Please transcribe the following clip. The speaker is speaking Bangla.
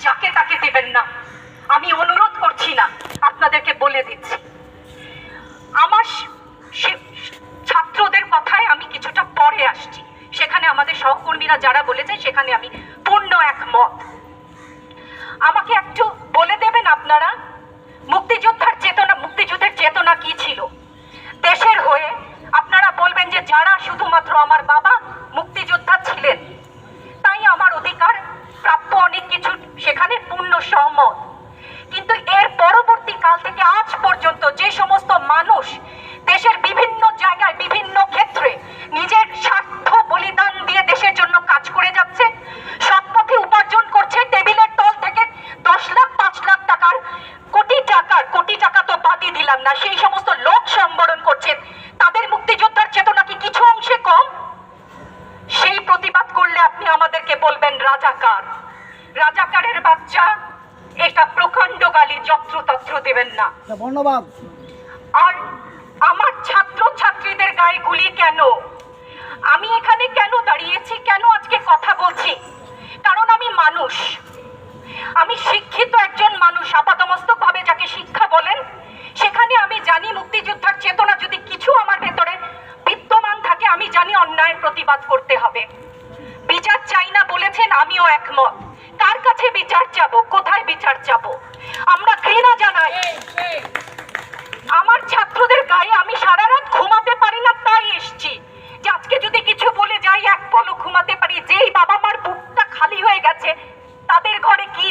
যাকে তাকে দেবেন না। আমি অনুরোধ করছি না, আপনাদেরকে বলে দিচ্ছি। আমার ছাত্রদের কথায় আমি কিছুটা পরে আসছি, সেখানে আমাদের সহকর্মীরা যারা বলেছে সেখানে আমি পূর্ণ একমত। আমাকে একটু বলে দেবেন আপনারা, মুক্তিযুদ্ধের চেতনা কি ছিল দেশের হয়ে? আপনারা বলবেন যে যারা শুধুমাত্র আমার বাবা মুক্তিযোদ্ধা ছিলেন তাই আমার অধিকার প্রাপ্য অনেক কিছু, সেখানে পূর্ণ সহমত। কিন্তু এর পরবর্তী কাল থেকে আজ পর্যন্ত যে সমস্ত মানুষ দেশের বিভিন্ন জায়গায় বিভিন্ন ক্ষেত্রে নিজের স্বার্থ বলিদান দিয়ে দেশের জন্য কাজ করে যাচ্ছে, সৎ পথে উপার্জন করছে, টেবিলের তল থেকে 10 লাখ 5 লাখ টাকার কোটি টাকা তো বাদই দিলাম না, সেই সমস্ত লোক সম্বরণ করছেন, তাদের মুক্তিযোদ্ধার চেতনা কি কিছু অংশে কম? সেই প্রতিবাদ করলে আপনি আমাদেরকে বলবেন রাজাকার। রাজাকারের বাচ্চা, এটা প্রকাণ্ড গালি যত্রতত্র দেবেন না। ধন্যবাদ। আর আমার ছাত্র ছাত্রীদের গায়ে গুলি কেন? আমি এখানে কেন দাঁড়িয়েছি, কেন আজকে কথা বলছি? কারণ আমি মানুষ, আমি শিক্ষিত একজন মানুষ, আপাতমস্তক ভাবে যাকে শিক্ষা বলেন। সেখানে আমি জানি মুক্তিযোদ্ধার চেতনা যদি কিছু আমার ভেতরে বিদ্যমান থাকে, আমি জানি অন্যায়ের প্রতিবাদ করতে হবে। বিচার চাই না বলেছেন, আমিও একমত। কার কাছে বিচার চাবো, কোথায় বিচার চাবো? আমরা ঘৃণা জানাই। আমার ছাত্রদের গায়ে আমি সারা রাত ঘুমাতে পারি না, তাই এসছি যে আজকে যদি কিছু বলে যাই এক পলক ঘুমাতে পারি। যেই বাবা মার বুকটা খালি হয়ে গেছে, তাদের ঘরে কি